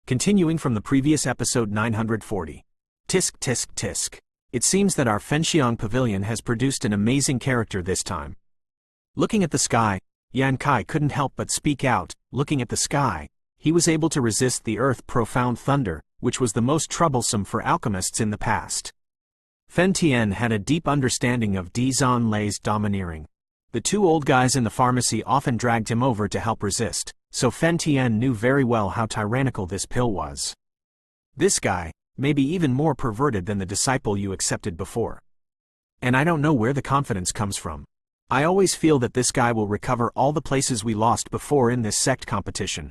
Continuing from the previous episode 940. Tisk tisk tisk. It seems that our Fenxiang Pavilion has produced an amazing character this time. Looking at the sky, Yan Kai couldn't help but speak out. Looking at the sky, he was able to resist the earth's profound thunder, which was the most troublesome for alchemists in the past. Fen Tian had a deep understanding of Di Zhan Lei's domineering. The two old guys in the pharmacy often dragged him over to help resist, so Fen Tian knew very well how tyrannical this pill was. This guy, may be even more perverted than the disciple you accepted before. And I don't know where the confidence comes from. I always feel that this guy will recover all the places we lost before in this sect competition.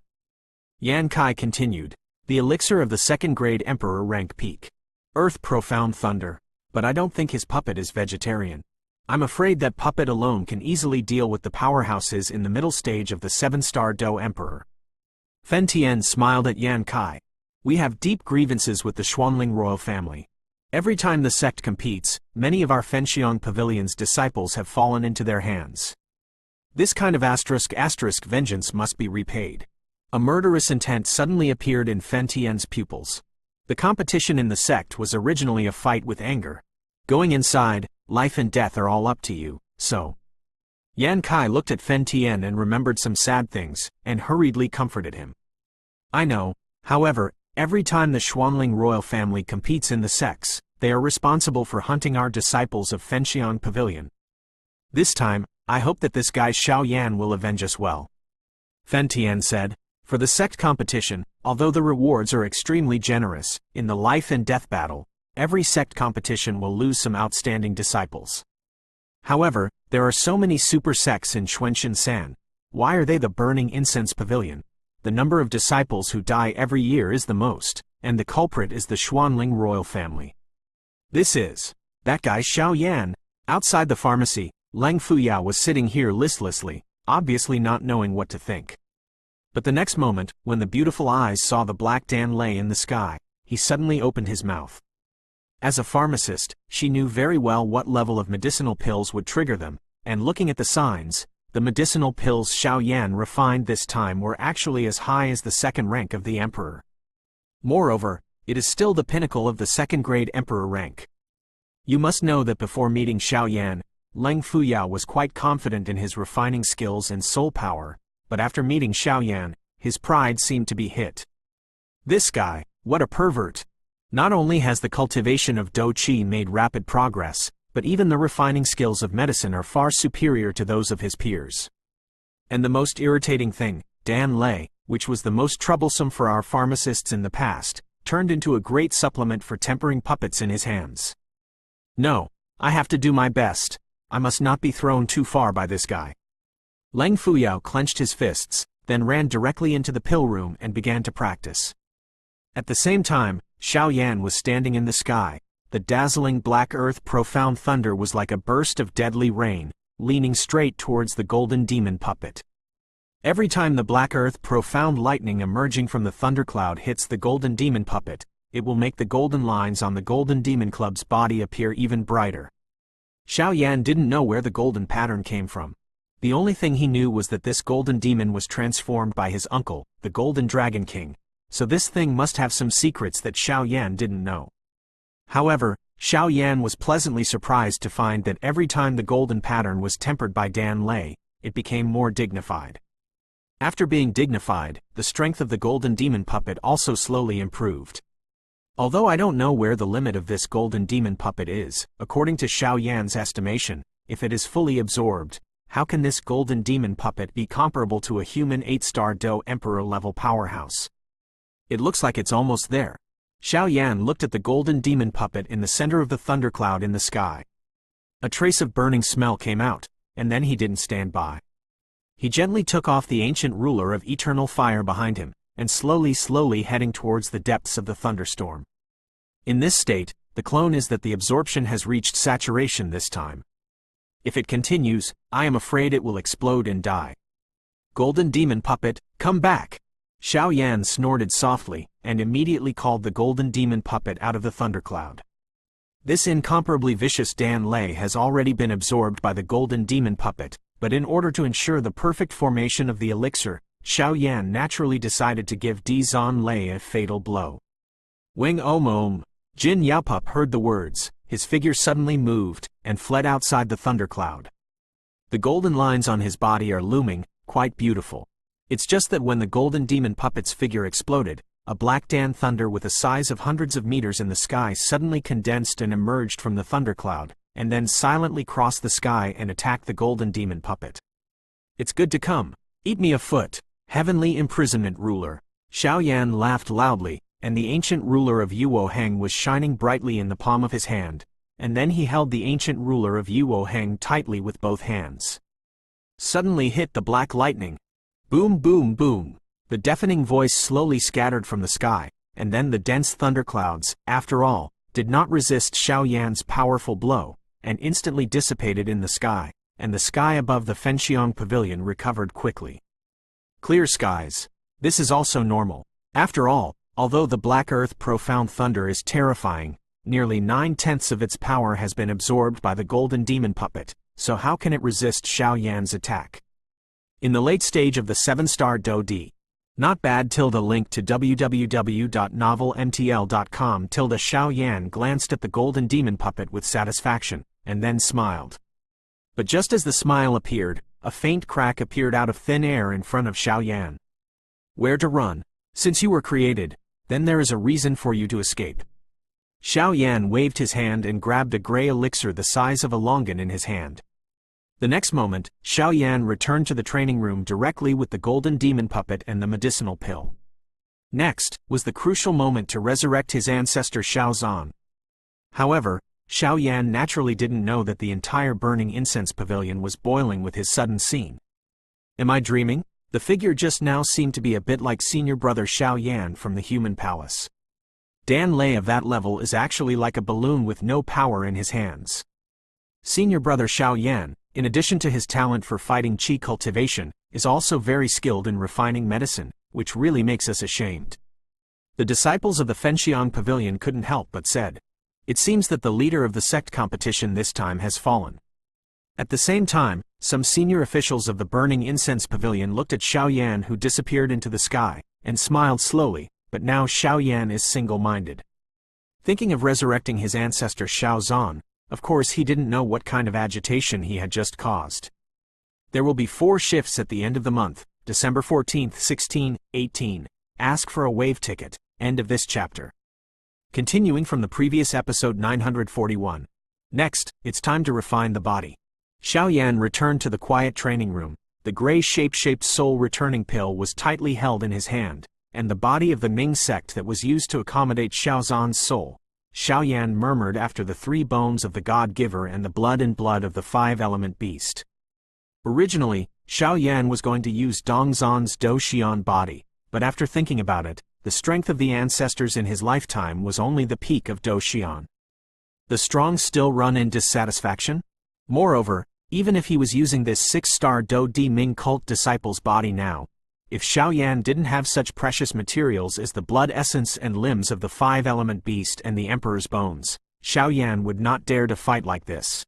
Yan Kai continued, the elixir of the second-grade emperor rank peak. Earth profound thunder, but I don't think his puppet is vegetarian. I'm afraid that puppet alone can easily deal with the powerhouses in the middle stage of the 7-star Do Emperor. Fen Tian smiled at Yan Kai. We have deep grievances with the Xuanling royal family. Every time the sect competes, many of our Fenxiang Pavilion's disciples have fallen into their hands. This kind of *** vengeance must be repaid. A murderous intent suddenly appeared in Fen Tian's pupils. The competition in the sect was originally a fight with anger. Going inside, life and death are all up to you, so. Yan Kai looked at Fen Tian and remembered some sad things, and hurriedly comforted him. I know, however, every time the Xuanling royal family competes in the sects, they are responsible for hunting our disciples of Fenxiang Pavilion. This time, I hope that this guy Xiao Yan will avenge us well. Fen Tian said, for the sect competition, although the rewards are extremely generous, in the life and death battle, every sect competition will lose some outstanding disciples. However, there are so many super sects in Xuanxin San. Why are they the burning incense pavilion? The number of disciples who die every year is the most, and the culprit is the Xuanling royal family. This is that guy Xiao Yan. Outside the pharmacy, Leng Fuyao was sitting here listlessly, obviously not knowing what to think. But the next moment, when the beautiful eyes saw the black Dan Lei in the sky, he suddenly opened his mouth. As a pharmacist, she knew very well what level of medicinal pills would trigger them, and looking at the signs, the medicinal pills Xiao Yan refined this time were actually as high as the second rank of the emperor. Moreover, it is still the pinnacle of the second-grade emperor rank. You must know that before meeting Xiao Yan, Leng Fuyao was quite confident in his refining skills and soul power, but after meeting Xiao Yan, his pride seemed to be hit. This guy, what a pervert! Not only has the cultivation of Do Qi made rapid progress, but even the refining skills of medicine are far superior to those of his peers. And the most irritating thing, Dan Lei, which was the most troublesome for our pharmacists in the past, turned into a great supplement for tempering puppets in his hands. No, I have to do my best. I must not be thrown too far by this guy. Leng Fuyao clenched his fists, then ran directly into the pill room and began to practice. At the same time, Xiao Yan was standing in the sky. The dazzling black earth profound thunder was like a burst of deadly rain, leaning straight towards the golden demon puppet. Every time the black earth profound lightning emerging from the thundercloud hits the golden demon puppet, it will make the golden lines on the golden demon club's body appear even brighter. Xiao Yan didn't know where the golden pattern came from. The only thing he knew was that this golden demon was transformed by his uncle, the Golden Dragon King, so this thing must have some secrets that Xiao Yan didn't know. However, Xiao Yan was pleasantly surprised to find that every time the golden pattern was tempered by Dan Lei, it became more dignified. After being dignified, the strength of the golden demon puppet also slowly improved. Although I don't know where the limit of this golden demon puppet is, according to Xiao Yan's estimation, if it is fully absorbed, how can this golden demon puppet be comparable to a human 8-star Do Emperor level powerhouse? It looks like it's almost there. Xiao Yan looked at the golden demon puppet in the center of the thundercloud in the sky. A trace of burning smell came out, and then he didn't stand by. He gently took off the ancient ruler of eternal fire behind him, and slowly heading towards the depths of the thunderstorm. In this state, the clone is that the absorption has reached saturation this time. If it continues, I am afraid it will explode and die. Golden demon puppet, come back! Xiao Yan snorted softly, and immediately called the golden demon puppet out of the thundercloud. This incomparably vicious Dan Lei has already been absorbed by the golden demon puppet, but in order to ensure the perfect formation of the elixir, Xiao Yan naturally decided to give Di Zan Lei a fatal blow. Wing Om. Jin Yaopup heard the words, his figure suddenly moved, and fled outside the thundercloud. The golden lines on his body are looming, quite beautiful. It's just that when the golden demon puppet's figure exploded, a black Dan thunder with a size of hundreds of meters in the sky suddenly condensed and emerged from the thundercloud, and then silently crossed the sky and attacked the golden demon puppet. It's good to come. Eat me a foot, heavenly imprisonment ruler. Xiao Yan laughed loudly, and the ancient ruler of Yuoheng was shining brightly in the palm of his hand, and then he held the ancient ruler of Yuoheng tightly with both hands. Suddenly hit the black lightning. Boom boom boom. The deafening voice slowly scattered from the sky, and then the dense thunderclouds, after all, did not resist Xiao Yan's powerful blow, and instantly dissipated in the sky, and the sky above the Fenxiang Pavilion recovered quickly. Clear skies. This is also normal. After all, although the Black Earth profound thunder is terrifying, nearly 9/10 of its power has been absorbed by the golden demon puppet, so how can it resist Xiao Yan's attack? In the late stage of the 7-star Do D. Not bad. Link to www.novelmtl.com. Xiao Yan glanced at the golden demon puppet with satisfaction, and then smiled. But just as the smile appeared, a faint crack appeared out of thin air in front of Xiao Yan. Where to run? Since you were created, then there is a reason for you to escape. Xiao Yan waved his hand and grabbed a gray elixir the size of a longan in his hand. The next moment, Xiao Yan returned to the training room directly with the golden demon puppet and the medicinal pill. Next, was the crucial moment to resurrect his ancestor Xiao Zan. However, Xiao Yan naturally didn't know that the entire burning incense pavilion was boiling with his sudden scene. Am I dreaming? The figure just now seemed to be a bit like senior brother Xiao Yan from the human palace. Dan Lei of that level is actually like a balloon with no power in his hands. Senior brother Xiao Yan, in addition to his talent for fighting qi cultivation, is also very skilled in refining medicine, which really makes us ashamed. The disciples of the Fenxiang Pavilion couldn't help but said, "It seems that the leader of the sect competition this time has fallen." At the same time, some senior officials of the Burning Incense Pavilion looked at Xiao Yan, who disappeared into the sky, and smiled slowly, but now Xiao Yan is single-minded. Thinking of resurrecting his ancestor Xiao Zan, of course he didn't know what kind of agitation he had just caused. There will be 4 shifts at the end of the month, December 14th, 16, 18. Ask for a wave ticket. End of this chapter. Continuing from the previous episode 941. Next, it's time to refine the body. Xiao Yan returned to the quiet training room. The gray shape-shaped soul returning pill was tightly held in his hand, and the body of the Ming sect that was used to accommodate Xiao Zan's soul. Xiao Yan murmured after the 3 bones of the God-Giver and the blood of the 5-element beast. Originally, Xiao Yan was going to use Dongzhan's Do Xian body, but after thinking about it, the strength of the ancestors in his lifetime was only the peak of Do Xian. The strong still run in dissatisfaction? Moreover, even if he was using this 6-star Do Di Ming cult disciple's body now, if Xiao Yan didn't have such precious materials as the blood essence and limbs of the 5-element beast and the Emperor's bones, Xiao Yan would not dare to fight like this.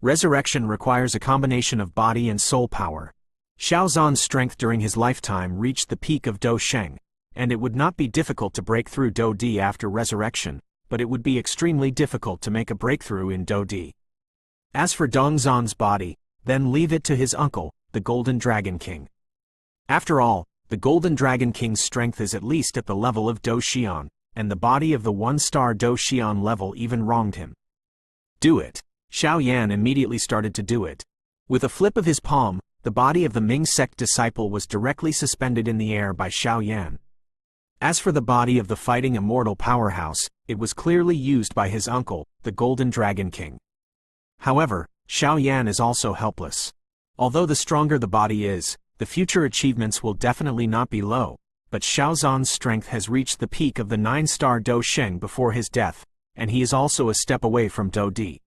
Resurrection requires a combination of body and soul power. Xiao Zan's strength during his lifetime reached the peak of Do Sheng, and it would not be difficult to break through Do Di after resurrection, but it would be extremely difficult to make a breakthrough in Do Di. As for Dongzhan's body, then leave it to his uncle, the Golden Dragon King. After all, the Golden Dragon King's strength is at least at the level of Do Xian, and the body of the 1-star Do Xian level even wronged him. Do it. Xiao Yan immediately started to do it. With a flip of his palm, the body of the Ming sect disciple was directly suspended in the air by Xiao Yan. As for the body of the fighting immortal powerhouse, it was clearly used by his uncle, the Golden Dragon King. However, Xiao Yan is also helpless. Although the stronger the body is, the future achievements will definitely not be low, but Xiao Zan's strength has reached the peak of the 9-star Do Sheng before his death, and he is also a step away from Do Di.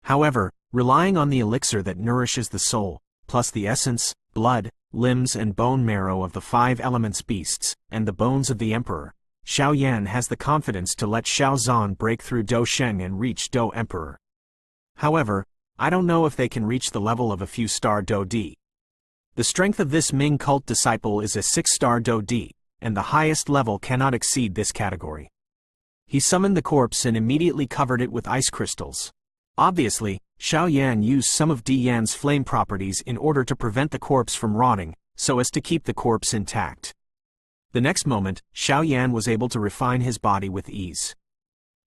However, relying on the elixir that nourishes the soul, plus the essence, blood, limbs and bone marrow of the 5 elements beasts, and the bones of the Emperor, Xiao Yan has the confidence to let Xiao Zan break through Do Sheng and reach Do Emperor. However, I don't know if they can reach the level of a few star Do Di. The strength of this Ming cult disciple is a 6-star Do D, and the highest level cannot exceed this category. He summoned the corpse and immediately covered it with ice crystals. Obviously, Xiao Yan used some of Di Yan's flame properties in order to prevent the corpse from rotting, so as to keep the corpse intact. The next moment, Xiao Yan was able to refine his body with ease.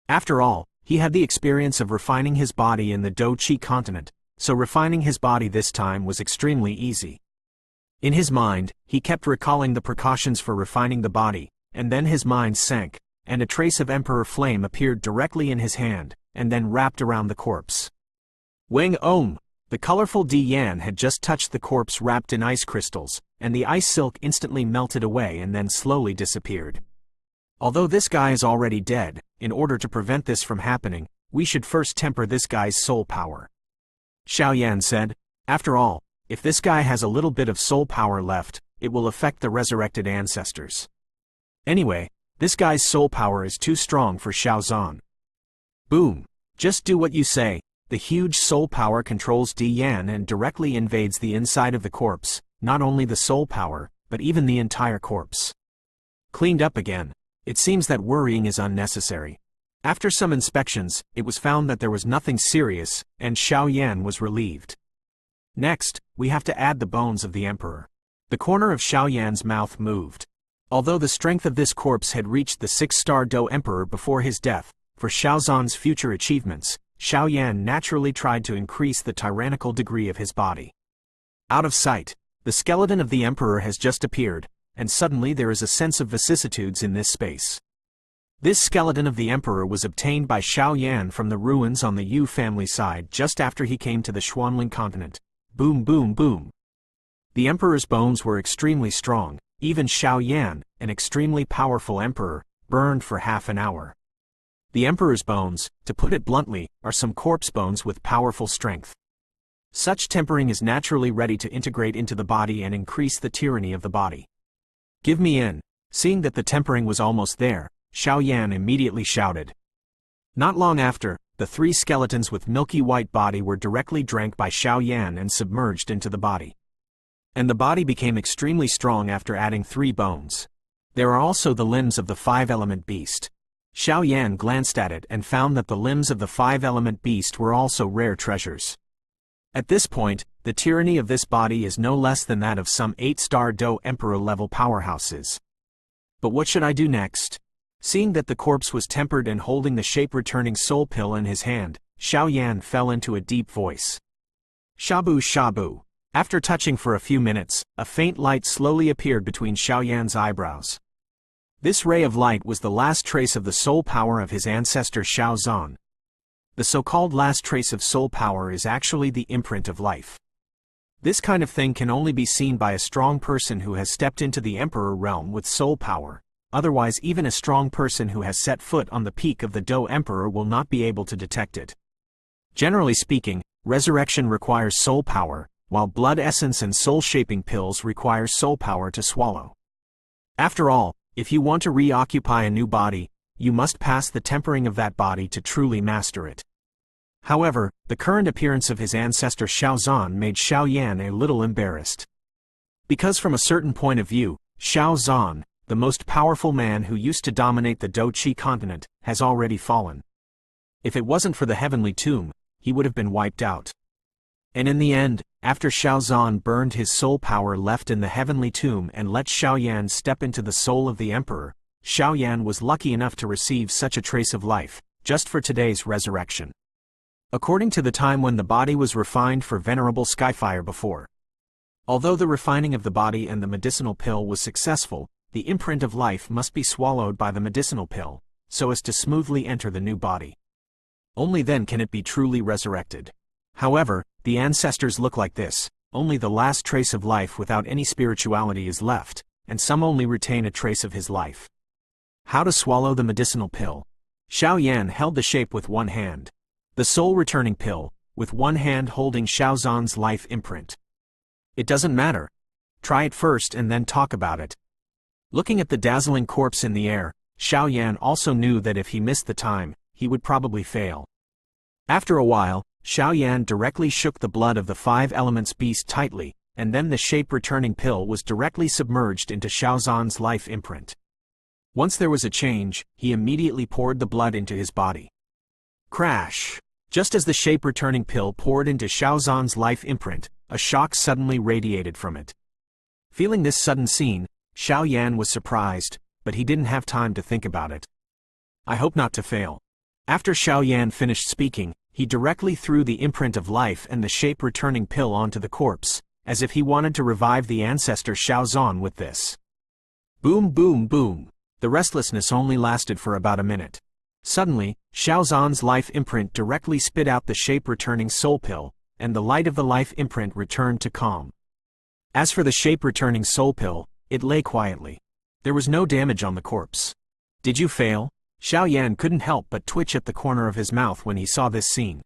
After all, he had the experience of refining his body in the Do Qi continent, so refining his body this time was extremely easy. In his mind, he kept recalling the precautions for refining the body, and then his mind sank, and a trace of Emperor Flame appeared directly in his hand, and then wrapped around the corpse. Wang Om! The colorful Di Yan had just touched the corpse wrapped in ice crystals, and the ice silk instantly melted away and then slowly disappeared. Although this guy is already dead, in order to prevent this from happening, we should first temper this guy's soul power. Xiao Yan said, after all, if this guy has a little bit of soul power left, it will affect the resurrected ancestors. Anyway, this guy's soul power is too strong for Xiao Zhan. Boom! Just do what you say. The huge soul power controls Di Yan and directly invades the inside of the corpse, not only the soul power, but even the entire corpse. Cleaned up again. It seems that worrying is unnecessary. After some inspections, it was found that there was nothing serious, and Xiao Yan was relieved. Next, we have to add the bones of the emperor. The corner of Xiao Yan's mouth moved. Although the strength of this corpse had reached the 6-star Do emperor before his death, for Xiao Zhan's future achievements, Xiao Yan naturally tried to increase the tyrannical degree of his body. Out of sight, the skeleton of the emperor has just appeared, and suddenly there is a sense of vicissitudes in this space. This skeleton of the emperor was obtained by Xiao Yan from the ruins on the Yu family side just after he came to the Xuanling continent. Boom boom boom. The emperor's bones were extremely strong. Even Xiao Yan, an extremely powerful emperor, burned for half an hour. The emperor's bones, to put it bluntly, are some corpse bones with powerful strength. Such tempering is naturally ready to integrate into the body and increase the tyranny of the body. Give me in. Seeing that the tempering was almost there, Xiao Yan immediately shouted. Not long after, the 3 skeletons with milky white body were directly drank by Xiao Yan and submerged into the body. And the body became extremely strong after adding 3 bones. There are also the limbs of the 5-element beast. Xiao Yan glanced at it and found that the limbs of the 5-element beast were also rare treasures. At this point, the tyranny of this body is no less than that of some 8-star Do emperor level powerhouses. But what should I do next? Seeing that the corpse was tempered and holding the shape-returning soul pill in his hand, Xiao Yan fell into a deep voice. Shabu shabu. After touching for a few minutes, a faint light slowly appeared between Xiao Yan's eyebrows. This ray of light was the last trace of the soul power of his ancestor Xiao Zhan. The so-called last trace of soul power is actually the imprint of life. This kind of thing can only be seen by a strong person who has stepped into the emperor realm with soul power, otherwise even a strong person who has set foot on the peak of the Do emperor will not be able to detect it. Generally speaking, resurrection requires soul power, while blood essence and soul-shaping pills require soul power to swallow. After all, if you want to reoccupy a new body, you must pass the tempering of that body to truly master it. However, the current appearance of his ancestor Xiao Zhan made Xiao Yan a little embarrassed. Because from a certain point of view, Xiao Zhan, the most powerful man who used to dominate the Do Qi continent, has already fallen. If it wasn't for the heavenly tomb, he would have been wiped out. And in the end, after Xiao Zhan burned his soul power left in the heavenly tomb and let Xiao Yan step into the soul of the emperor, Xiao Yan was lucky enough to receive such a trace of life, just for today's resurrection. According to the time when the body was refined for Venerable Skyfire before. Although the refining of the body and the medicinal pill was successful, the imprint of life must be swallowed by the medicinal pill, so as to smoothly enter the new body. Only then can it be truly resurrected. However, the ancestors look like this, only the last trace of life without any spirituality is left, and some only retain a trace of his life. How to swallow the medicinal pill? Xiao Yan held the shape with one hand. The soul-returning pill, with one hand holding Xiao Zhan's life imprint. It doesn't matter. Try it first and then talk about it. Looking at the dazzling corpse in the air, Xiao Yan also knew that if he missed the time, he would probably fail. After a while, Xiao Yan directly shook the blood of the 5 elements beast tightly, and then the shape-returning pill was directly submerged into Xiaozhan's life imprint. Once there was a change, he immediately poured the blood into his body. Crash! Just as the shape-returning pill poured into Xiaozhan's life imprint, a shock suddenly radiated from it. Feeling this sudden scene, Xiaoyan was surprised, but he didn't have time to think about it. I hope not to fail. After Xiaoyan finished speaking, he directly threw the imprint of life and the shape-returning pill onto the corpse, as if he wanted to revive the ancestor Xiaozhan with this. Boom boom boom. The restlessness only lasted for about a minute. Suddenly, Xiaozhan's life imprint directly spit out the shape-returning soul pill, and the light of the life imprint returned to calm. As for the shape-returning soul pill, it lay quietly. There was no damage on the corpse. Did you fail? Xiaoyan couldn't help but twitch at the corner of his mouth when he saw this scene.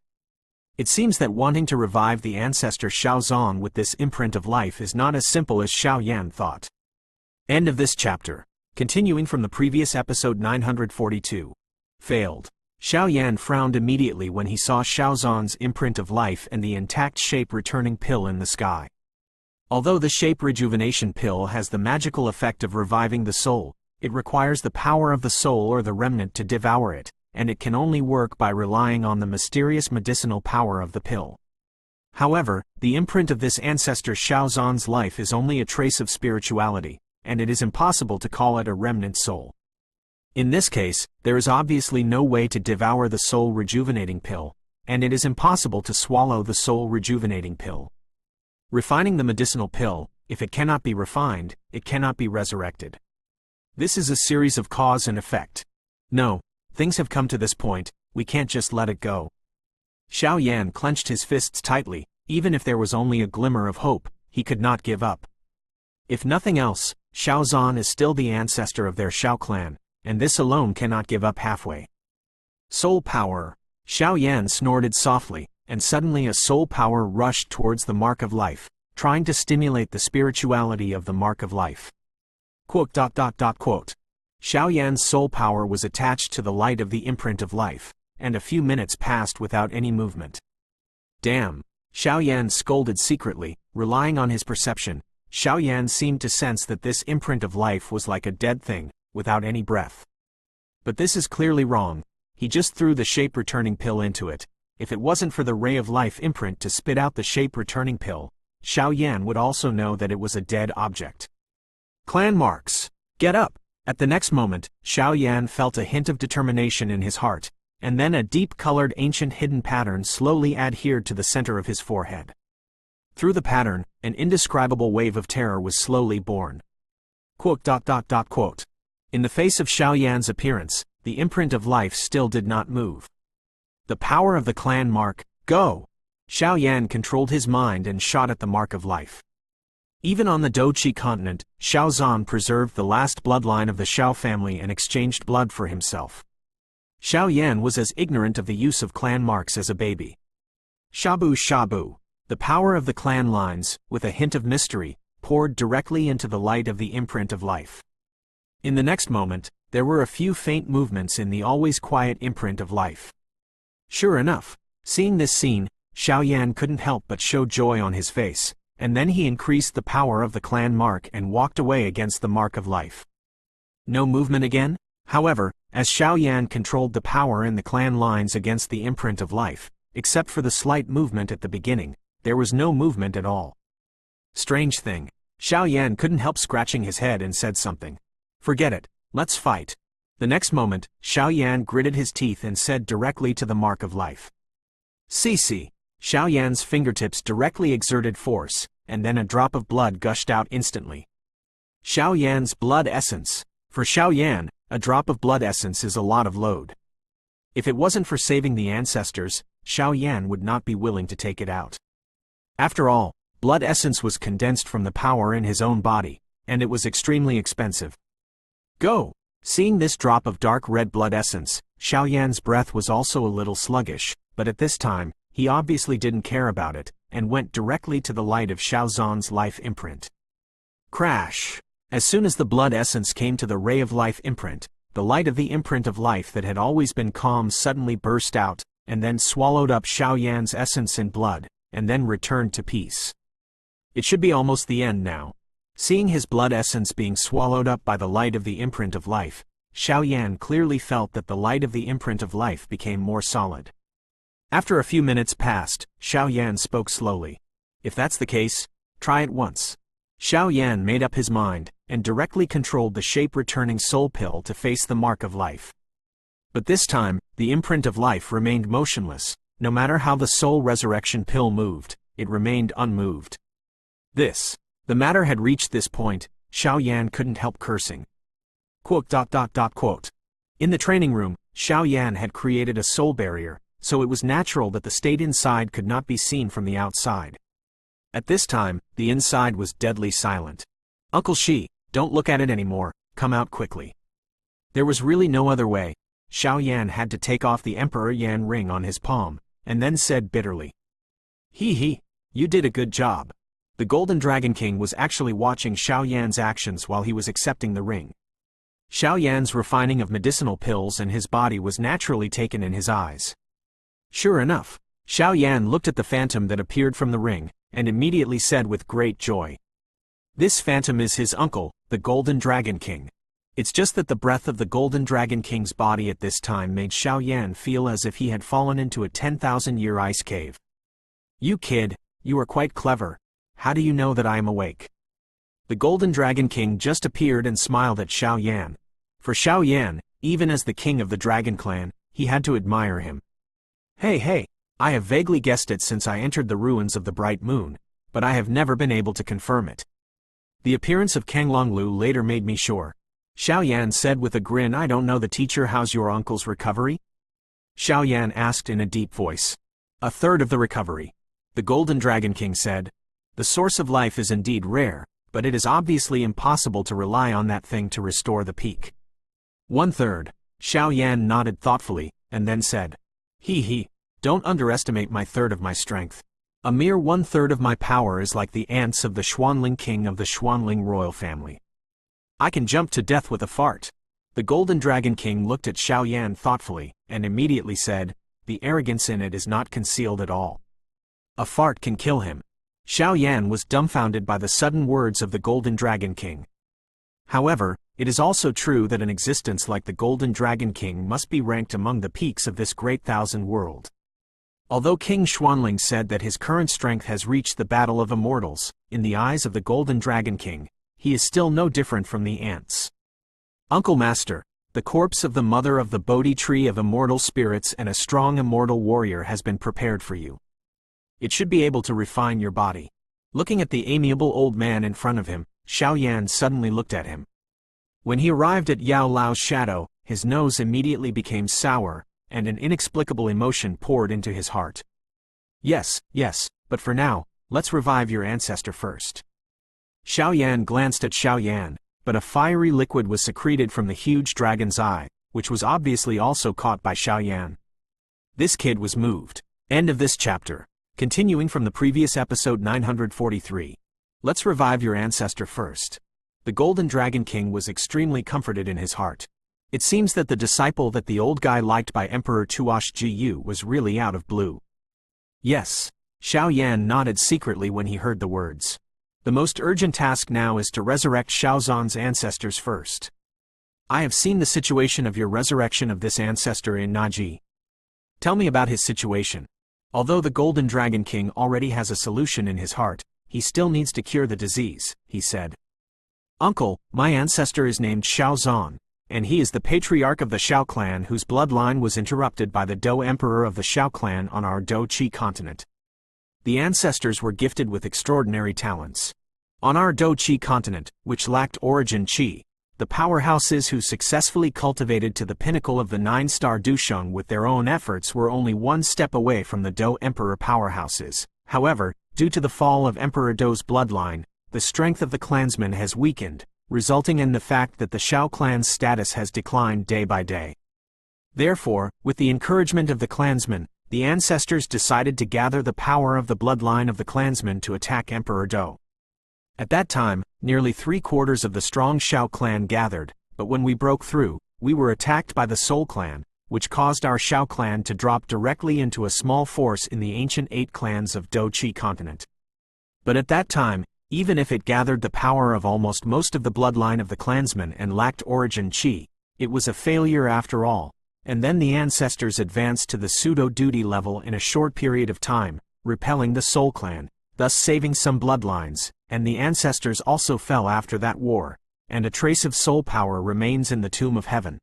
It seems that wanting to revive the ancestor Xiaozhan with this imprint of life is not as simple as Xiaoyan thought. End of this chapter. Continuing from the previous episode 942. Failed. Xiaoyan frowned immediately when he saw Xiaozhan's imprint of life and the intact shape-returning pill in the sky. Although the shape rejuvenation pill has the magical effect of reviving the soul, it requires the power of the soul or the remnant to devour it, and it can only work by relying on the mysterious medicinal power of the pill. However, the imprint of this ancestor Xiaozhan's life is only a trace of spirituality, and it is impossible to call it a remnant soul. In this case, there is obviously no way to devour the soul rejuvenating pill, and it is impossible to swallow the soul rejuvenating pill. Refining the medicinal pill, if it cannot be refined, it cannot be resurrected. This is a series of cause and effect. No, things have come to this point, we can't just let it go. Xiaoyan clenched his fists tightly. Even if there was only a glimmer of hope, he could not give up. If nothing else, Xiaozhan is still the ancestor of their Xiao clan, and this alone cannot give up halfway. Soul power. Xiaoyan snorted softly, and suddenly a soul power rushed towards the mark of life, trying to stimulate the spirituality of the mark of life. Xiaoyan's soul power was attached to the light of the imprint of life, and a few minutes passed without any movement. Damn! Xiaoyan scolded secretly, relying on his perception. Xiaoyan seemed to sense that this imprint of life was like a dead thing, without any breath. But this is clearly wrong. He just threw the shape-returning pill into it. If it wasn't for the ray of life imprint to spit out the shape-returning pill, Xiaoyan would also know that it was a dead object. Clan marks! Get up! At the next moment, Xiaoyan felt a hint of determination in his heart, and then a deep-colored ancient hidden pattern slowly adhered to the center of his forehead. Through the pattern, an indescribable wave of terror was slowly born. In the face of Xiaoyan's appearance, the imprint of life still did not move. The power of the clan mark, go! Xiaoyan controlled his mind and shot at the mark of life. Even on the Doqi continent, Xiaozhan preserved the last bloodline of the Xiao family and exchanged blood for himself. Xiaoyan was as ignorant of the use of clan marks as a baby. Shabu shabu. The power of the clan lines, with a hint of mystery, poured directly into the light of the imprint of life. In the next moment, there were a few faint movements in the always quiet imprint of life. Sure enough, seeing this scene, Xiaoyan couldn't help but show joy on his face, and then he increased the power of the clan mark and walked away against the mark of life. No movement again? However, as Xiaoyan controlled the power in the clan lines against the imprint of life, except for the slight movement at the beginning, there was no movement at all. Strange thing. Xiaoyan couldn't help scratching his head and said something. Forget it, let's fight. The next moment, Xiaoyan gritted his teeth and said directly to the mark of life. Cece. Xiaoyan's fingertips directly exerted force, and then a drop of blood gushed out instantly. Xiaoyan's blood essence. For Xiaoyan, a drop of blood essence is a lot of load. If it wasn't for saving the ancestors, Xiaoyan would not be willing to take it out. After all, blood essence was condensed from the power in his own body, and it was extremely expensive. Go! Seeing this drop of dark red blood essence, Xiaoyan's breath was also a little sluggish, but at this time, he obviously didn't care about it, and went directly to the light of Xiaozhan's life imprint. Crash! As soon as the blood essence came to the ray of life imprint, the light of the imprint of life that had always been calm suddenly burst out, and then swallowed up Xiaoyan's essence in blood, and then returned to peace. It should be almost the end now. Seeing his blood essence being swallowed up by the light of the imprint of life, Xiao clearly felt that the light of the imprint of life became more solid. After a few minutes passed, Xiao spoke slowly. If that's the case, try it once. Xiao made up his mind, and directly controlled the shape-returning soul pill to face the mark of life. But this time, the imprint of life remained motionless. No matter how the soul resurrection pill moved, it remained unmoved. The matter had reached this point, Xiao couldn't help cursing. Quote. In the training room, Xiao had created a soul barrier, so it was natural that the state inside could not be seen from the outside. At this time, the inside was deadly silent. Uncle Shi, don't look at it anymore, come out quickly. There was really no other way. Xiao had to take off the Emperor Yan ring on his palm, and then said bitterly. You did a good job. The Golden Dragon King was actually watching Xiao actions while he was accepting the ring. Xiao refining of medicinal pills and his body was naturally taken in his eyes. Sure enough, Xiao looked at the phantom that appeared from the ring, and immediately said with great joy. This phantom is his uncle, the Golden Dragon King. It's just that the breath of the Golden Dragon King's body at this time made Xiao feel as if he had fallen into a 10,000-year ice cave. You kid, you are quite clever. How do you know that I am awake? The Golden Dragon King just appeared and smiled at Xiao. For Xiao, even as the king of the Dragon Clan, he had to admire him. Hey, I have vaguely guessed it since I entered the ruins of the Bright Moon, but I have never been able to confirm it. The appearance of Kanglonglu later made me sure. Xiao said with a grin. I don't know the teacher. How's your uncle's recovery? Xiao asked in a deep voice. A third of the recovery. The Golden Dragon King said. The source of life is indeed rare, but it is obviously impossible to rely on that thing to restore the peak. 1/3. Xiao nodded thoughtfully, and then said. Don't underestimate my third of my strength. A mere 1/3 of my power is like the ants of the Xuanling king of the Xuanling royal family. I can jump to death with a fart. The Golden Dragon King looked at Xiao thoughtfully, and immediately said, the arrogance in it is not concealed at all. A fart can kill him. Xiao was dumbfounded by the sudden words of the Golden Dragon King. However, it is also true that an existence like the Golden Dragon King must be ranked among the peaks of this great thousand world. Although King Xuanling said that his current strength has reached the battle of immortals, in the eyes of the Golden Dragon King, he is still no different from the ants. Uncle Master, the corpse of the mother of the Bodhi tree of immortal spirits and a strong immortal warrior has been prepared for you. It should be able to refine your body. Looking at the amiable old man in front of him, Xiao suddenly looked at him. When he arrived at Yao Lao's shadow, his nose immediately became sour, and an inexplicable emotion poured into his heart. Yes, but for now, let's revive your ancestor first. Xiao glanced at Xiao, but a fiery liquid was secreted from the huge dragon's eye, which was obviously also caught by Xiao. This kid was moved. End of this chapter. Continuing from the previous episode 943. Let's revive your ancestor first. The Golden Dragon King was extremely comforted in his heart. It seems that the disciple that the old guy liked by Emperor Tuosh Jiyu was really out of blue. Yes. Xiao nodded secretly when he heard the words. The most urgent task now is to resurrect Xiaozan's ancestors first. I have seen the situation of your resurrection of this ancestor in Naji. Tell me about his situation. Although the Golden Dragon King already has a solution in his heart, he still needs to cure the disease, he said. Uncle, my ancestor is named Xiaozan, and he is the patriarch of the Xiao clan whose bloodline was interrupted by the Dou emperor of the Xiao clan on our Dou Qi continent. The ancestors were gifted with extraordinary talents. On our Dou Qi continent, which lacked origin Qi, the powerhouses who successfully cultivated to the pinnacle of the 9-star Dusheng with their own efforts were only one step away from the Dou emperor powerhouses. However, due to the fall of Emperor Dou's bloodline, the strength of the clansmen has weakened, resulting in the fact that the Xiao clan's status has declined day by day. Therefore, with the encouragement of the clansmen, the ancestors decided to gather the power of the bloodline of the clansmen to attack Emperor Dou. At that time, nearly 3/4 of the strong Xiao clan gathered, but when we broke through, we were attacked by the Soul clan, which caused our Xiao clan to drop directly into a small force in the ancient 8 clans of Dou Qi continent. But at that time, even if it gathered the power of almost most of the bloodline of the clansmen and lacked origin chi, it was a failure after all. And then the ancestors advanced to the pseudo-duty level in a short period of time, repelling the Soul Clan, thus saving some bloodlines, and the ancestors also fell after that war, and a trace of soul power remains in the tomb of heaven.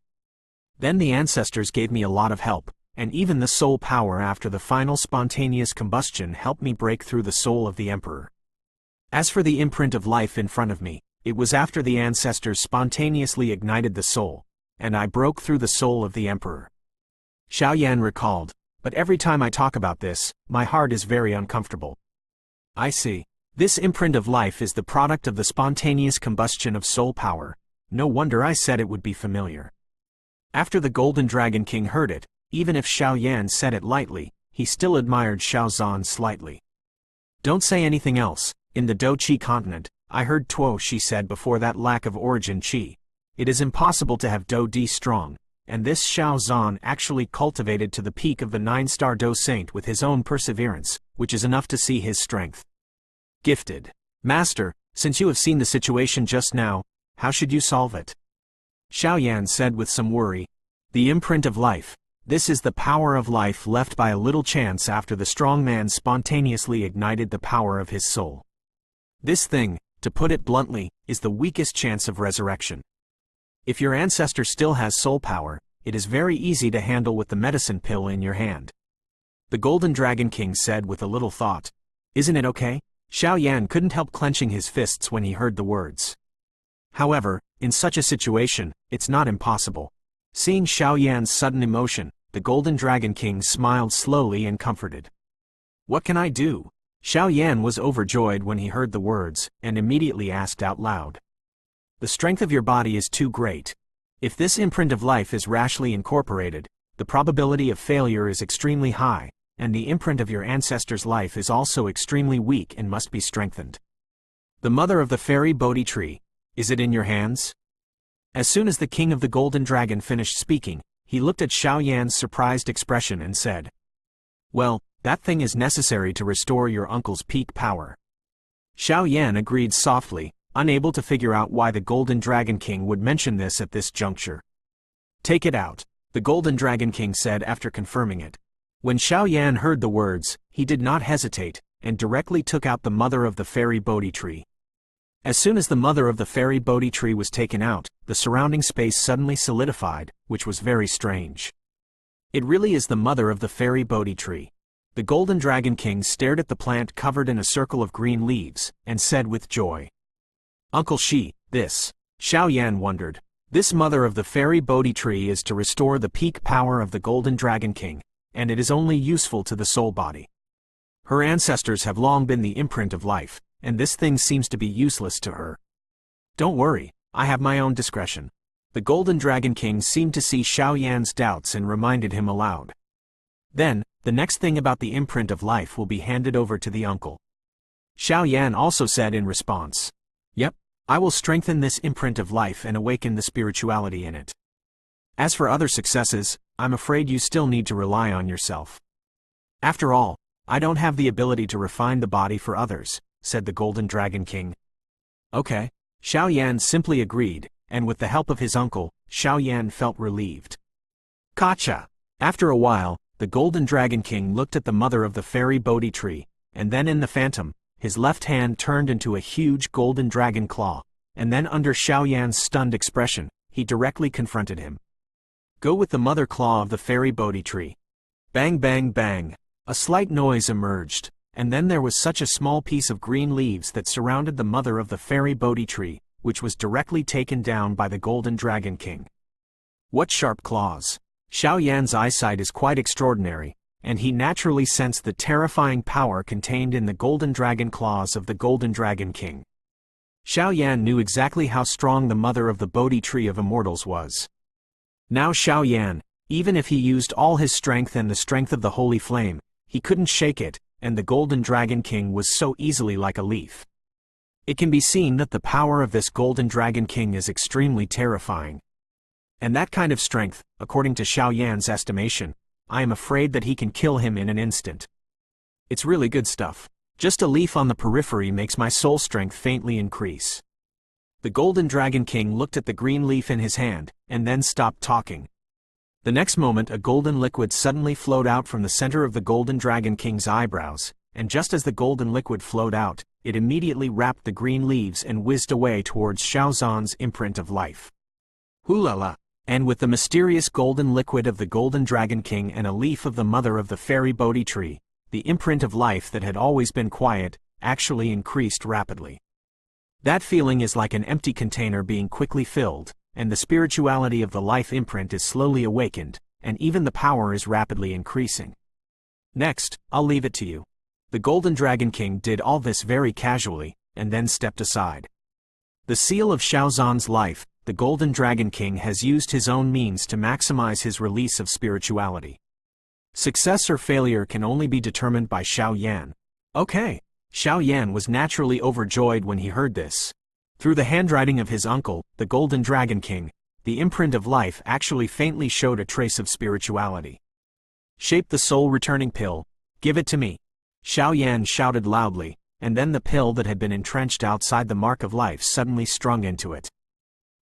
Then the ancestors gave me a lot of help, and even the soul power after the final spontaneous combustion helped me break through the soul of the Emperor. As for the imprint of life in front of me, it was after the ancestors spontaneously ignited the soul, and I broke through the soul of the Emperor. Xiao recalled, but every time I talk about this, my heart is very uncomfortable. I see. This imprint of life is the product of the spontaneous combustion of soul power. No wonder I said it would be familiar. After the Golden Dragon King heard it, even if Xiao said it lightly, he still admired Xiao slightly. Don't say anything else. In the Do Chi continent, I heard Tuo she said before that lack of origin Chi. It is impossible to have Do Di strong, and this Xiao actually cultivated to the peak of the 9-star Do Saint with his own perseverance, which is enough to see his strength. Gifted. Master, since you have seen the situation just now, how should you solve it? Xiao said with some worry. The imprint of life. This is the power of life left by a little chance after the strong man spontaneously ignited the power of his soul. This thing, to put it bluntly, is the weakest chance of resurrection. If your ancestor still has soul power, it is very easy to handle with the medicine pill in your hand. The Golden Dragon King said with a little thought. Isn't it okay? Xiao couldn't help clenching his fists when he heard the words. However, in such a situation, it's not impossible. Seeing Xiao sudden emotion, the Golden Dragon King smiled slowly and comforted. What can I do? Xiao was overjoyed when he heard the words, and immediately asked out loud. The strength of your body is too great. If this imprint of life is rashly incorporated, the probability of failure is extremely high, and the imprint of your ancestor's life is also extremely weak and must be strengthened. The mother of the fairy Bodhi tree, is it in your hands? As soon as the king of the Golden Dragon finished speaking, he looked at Xiao surprised expression and said, well, that thing is necessary to restore your uncle's peak power. Xiao agreed softly, unable to figure out why the Golden Dragon King would mention this at this juncture. Take it out, the Golden Dragon King said after confirming it. When Xiao heard the words, he did not hesitate, and directly took out the mother of the fairy Bodhi tree. As soon as the mother of the fairy Bodhi tree was taken out, the surrounding space suddenly solidified, which was very strange. It really is the mother of the fairy Bodhi tree. The Golden Dragon King stared at the plant covered in a circle of green leaves, and said with joy. Uncle Shi, this. Xiao wondered. This mother of the fairy Bodhi tree is to restore the peak power of the Golden Dragon King, and it is only useful to the soul body. Her ancestors have long been the imprint of life, and this thing seems to be useless to her. Don't worry, I have my own discretion. The Golden Dragon King seemed to see Xiao doubts and reminded him aloud. Then, the next thing about the imprint of life will be handed over to the uncle. Xiao also said in response. Yep, I will strengthen this imprint of life and awaken the spirituality in it. As for other successes, I'm afraid you still need to rely on yourself. After all, I don't have the ability to refine the body for others, said the Golden Dragon King. Okay, Xiao simply agreed, and with the help of his uncle, Xiao felt relieved. Gotcha! After a while, the Golden Dragon King looked at the mother of the fairy Bodhi tree, and then in the phantom, his left hand turned into a huge golden dragon claw, and then under Xiao stunned expression, he directly confronted him. Go with the mother claw of the fairy Bodhi tree. Bang bang bang, a slight noise emerged, and then there was such a small piece of green leaves that surrounded the mother of the fairy Bodhi tree, which was directly taken down by the Golden Dragon King. What sharp claws! Xiao eyesight is quite extraordinary, and he naturally sensed the terrifying power contained in the golden dragon claws of the Golden Dragon King. Xiao knew exactly how strong the mother of the Bodhi tree of immortals was. Now Xiao, even if he used all his strength and the strength of the holy flame, he couldn't shake it, and the Golden Dragon King was so easily like a leaf. It can be seen that the power of this Golden Dragon King is extremely terrifying. And that kind of strength, according to Xiao estimation, I am afraid that he can kill him in an instant. It's really good stuff. Just a leaf on the periphery makes my soul strength faintly increase. The Golden Dragon King looked at the green leaf in his hand, and then stopped talking. The next moment a golden liquid suddenly flowed out from the center of the Golden Dragon King's eyebrows, and just as the golden liquid flowed out, it immediately wrapped the green leaves and whizzed away towards Xiaozhan's imprint of life. Hoo-la-la! And with the mysterious golden liquid of the Golden Dragon King and a leaf of the mother of the fairy Bodhi tree, the imprint of life that had always been quiet, actually increased rapidly. That feeling is like an empty container being quickly filled, and the spirituality of the life imprint is slowly awakened, and even the power is rapidly increasing. Next, I'll leave it to you. The Golden Dragon King did all this very casually, and then stepped aside. The seal of Xiaozhan's life, the Golden Dragon King has used his own means to maximize his release of spirituality. Success or failure can only be determined by Xiao Yan. Okay. Xiao Yan was naturally overjoyed when he heard this. Through the handwriting of his uncle, the Golden Dragon King, the imprint of life actually faintly showed a trace of spirituality. Shape the soul-returning pill. Give it to me. Xiao Yan shouted loudly, and then the pill that had been entrenched outside the mark of life suddenly strung into it.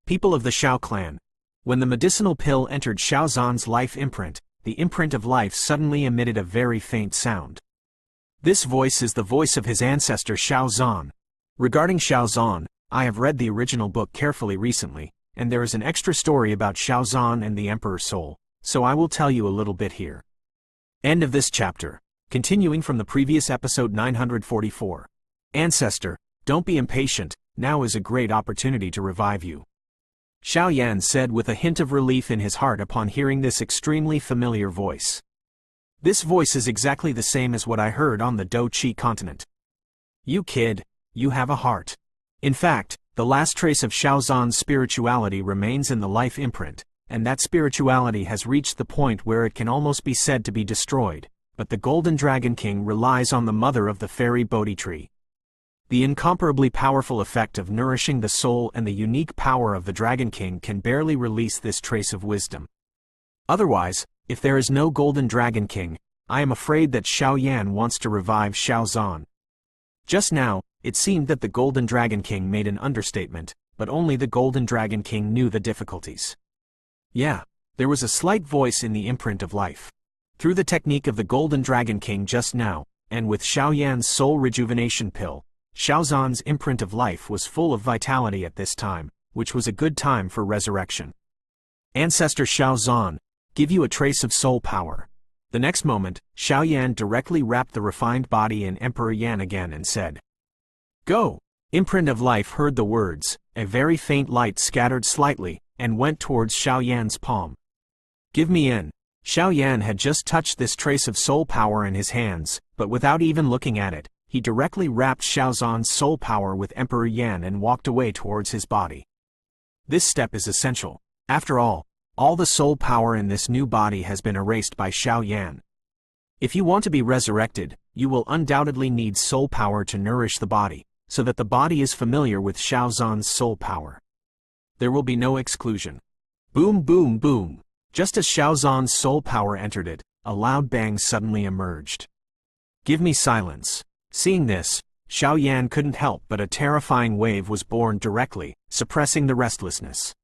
People of the Xiao clan. When the medicinal pill entered Xiaozhan's life imprint, the imprint of life suddenly emitted a very faint sound. This voice is the voice of his ancestor Xiaozhan. Regarding Xiaozhan, I have read the original book carefully recently, and there is an extra story about Xiaozhan and the Emperor's soul, so I will tell you a little bit here. End of this chapter. Continuing from the previous episode 944. Ancestor, don't be impatient, now is a great opportunity to revive you. Xiao Yan said with a hint of relief in his heart upon hearing this extremely familiar voice. This voice is exactly the same as what I heard on the Do-Chi continent. You kid, you have a heart. In fact, the last trace of Xiaozhan's spirituality remains in the life imprint, and that spirituality has reached the point where it can almost be said to be destroyed, but the Golden Dragon King relies on the mother of the fairy Bodhi tree. The incomparably powerful effect of nourishing the soul and the unique power of the Dragon King can barely release this trace of wisdom. Otherwise, if there is no Golden Dragon King, I am afraid that Xiao Yan wants to revive Xiaozhan. Just now, it seemed that the Golden Dragon King made an understatement, but only the Golden Dragon King knew the difficulties. Yeah, there was a slight voice in the imprint of life. Through the technique of the Golden Dragon King just now, and with Xiao Yan's soul rejuvenation pill, Xiaozhan's imprint of life was full of vitality at this time, which was a good time for resurrection. Ancestor Xiaozhan, give you a trace of soul power. The next moment, Xiao Yan directly wrapped the refined body in Emperor Yan again and said, Go! Imprint of life heard the words, a very faint light scattered slightly, and went towards Xiao Yan's palm. Give me in. Xiao Yan had just touched this trace of soul power in his hands, but without even looking at it, he directly wrapped Xiaozhan's soul power with Emperor Yan and walked away towards his body. This step is essential. After all the soul power in this new body has been erased by Xiao Yan. If you want to be resurrected, you will undoubtedly need soul power to nourish the body, so that the body is familiar with Xiaozhan's soul power. There will be no exclusion. Boom boom boom. Just as Xiaozhan's soul power entered it, a loud bang suddenly emerged. Give me silence. Seeing this, Xiao Yan couldn't help but a terrifying wave was born directly, suppressing the restlessness.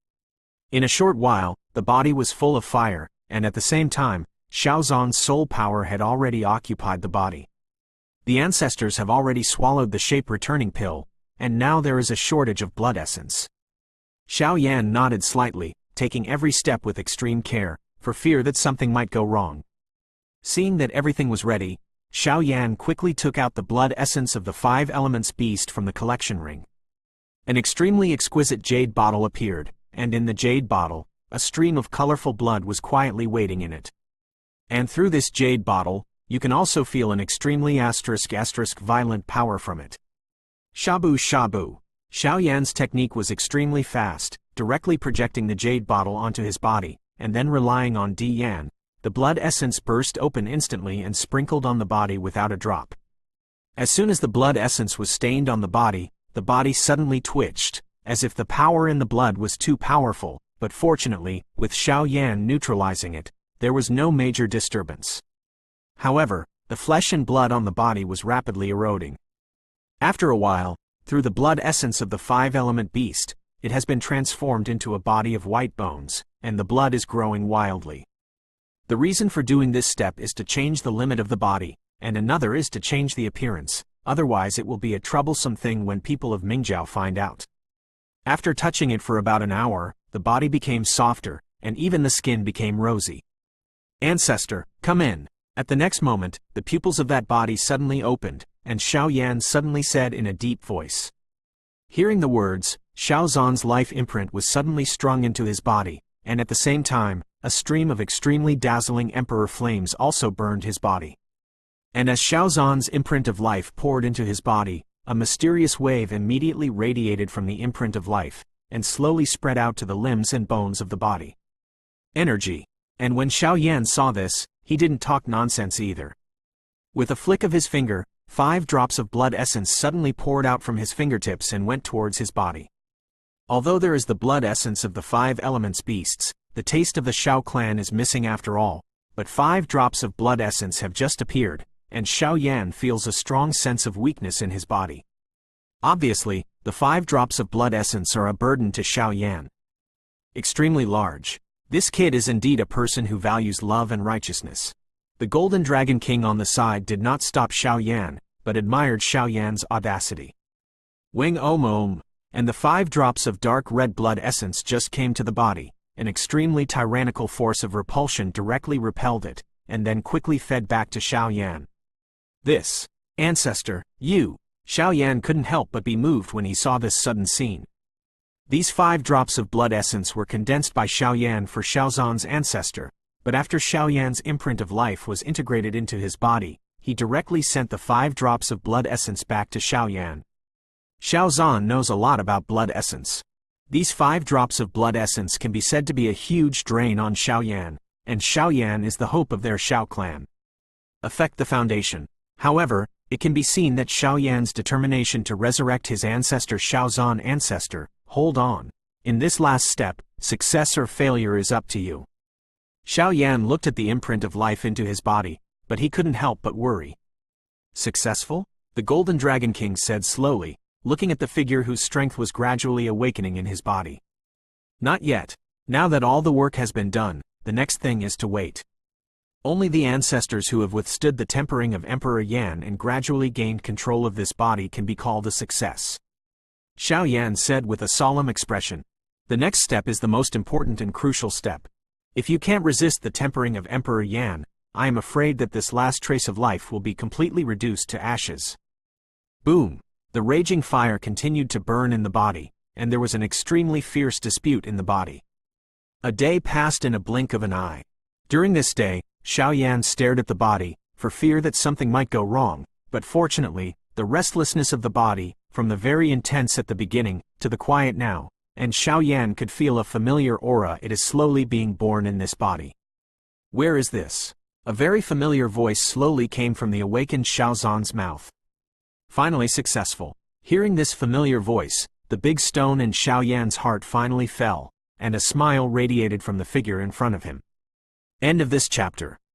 In a short while, the body was full of fire, and at the same time, Xiaozhan's soul power had already occupied the body. The ancestors have already swallowed the shape-returning pill, and now there is a shortage of blood essence. Xiao Yan nodded slightly, taking every step with extreme care, for fear that something might go wrong. Seeing that everything was ready, Xiao Yan quickly took out the blood essence of the 5 elements beast from the collection ring. An extremely exquisite jade bottle appeared, and in the jade bottle, a stream of colorful blood was quietly waiting in it. And through this jade bottle, you can also feel an extremely ** violent power from it. Shabu shabu. Xiao Yan's technique was extremely fast, directly projecting the jade bottle onto his body, and then relying on Di Yan. The blood essence burst open instantly and sprinkled on the body without a drop. As soon as the blood essence was stained on the body suddenly twitched, as if the power in the blood was too powerful, but fortunately, with Xiao Yan neutralizing it, there was no major disturbance. However, the flesh and blood on the body was rapidly eroding, After a while, through the blood essence of the five-element beast, it has been transformed into a body of white bones, and the blood is growing wildly. The reason for doing this step is to change the limit of the body, and another is to change the appearance, otherwise it will be a troublesome thing when people of Mingjiao find out. After touching it for about an hour, the body became softer, and even the skin became rosy. Ancestor, come in. At the next moment, the pupils of that body suddenly opened, and Xiao suddenly said in a deep voice. Hearing the words, Xiao Zhan's life imprint was suddenly strung into his body, and at the same time, a stream of extremely dazzling emperor flames also burned his body. And as Xiao Zhan's imprint of life poured into his body, a mysterious wave immediately radiated from the imprint of life, and slowly spread out to the limbs and bones of the body. Energy. And when Xiao saw this, he didn't talk nonsense either. With a flick of his finger, 5 drops of blood essence suddenly poured out from his fingertips and went towards his body. Although there is the blood essence of the 5 elements beasts, the taste of the Xiao clan is missing after all, but 5 drops of blood essence have just appeared, and Xiao feels a strong sense of weakness in his body. Obviously, the 5 drops of blood essence are a burden to Xiao. Extremely large. This kid is indeed a person who values love and righteousness. The Golden Dragon King on the side did not stop Xiao, but admired Xiao's audacity. Wing Om, and the 5 drops of dark red blood essence just came to the body. An extremely tyrannical force of repulsion directly repelled it, and then quickly fed back to Xiao. This, ancestor, you. Xiao couldn't help but be moved when he saw this sudden scene. These 5 drops of blood essence were condensed by Xiao for Xiao Zhan's ancestor, but after Xiao's imprint of life was integrated into his body, he directly sent the 5 drops of blood essence back to Xiao. Xiao Zhan knows a lot about blood essence. These 5 drops of blood essence can be said to be a huge drain on Xiao, and Xiao is the hope of their Xiao clan. Affect the foundation. However, it can be seen that Xiao's determination to resurrect his ancestor Xiao Zhan ancestor. Hold on. In this last step, success or failure is up to you. Xiao looked at the imprint of life into his body, but he couldn't help but worry. Successful? The Golden Dragon King said slowly, looking at the figure whose strength was gradually awakening in his body. Not yet. Now that all the work has been done, the next thing is to wait. Only the ancestors who have withstood the tempering of Emperor Yan and gradually gained control of this body can be called a success. Xiao said with a solemn expression. The next step is the most important and crucial step. If you can't resist the tempering of Emperor Yan, I am afraid that this last trace of life will be completely reduced to ashes. Boom! The raging fire continued to burn in the body, and there was an extremely fierce dispute in the body. A day passed in a blink of an eye. During this day, Xiao stared at the body, for fear that something might go wrong, but fortunately, the restlessness of the body, from the very intense at the beginning, to the quiet now, and Xiao could feel a familiar aura. It is slowly being born in this body. Where is this? A very familiar voice slowly came from the awakened Xiao Zhan's mouth. Finally successful. Hearing this familiar voice, the big stone in Xiao heart finally fell, and a smile radiated from the figure in front of him. End of this chapter.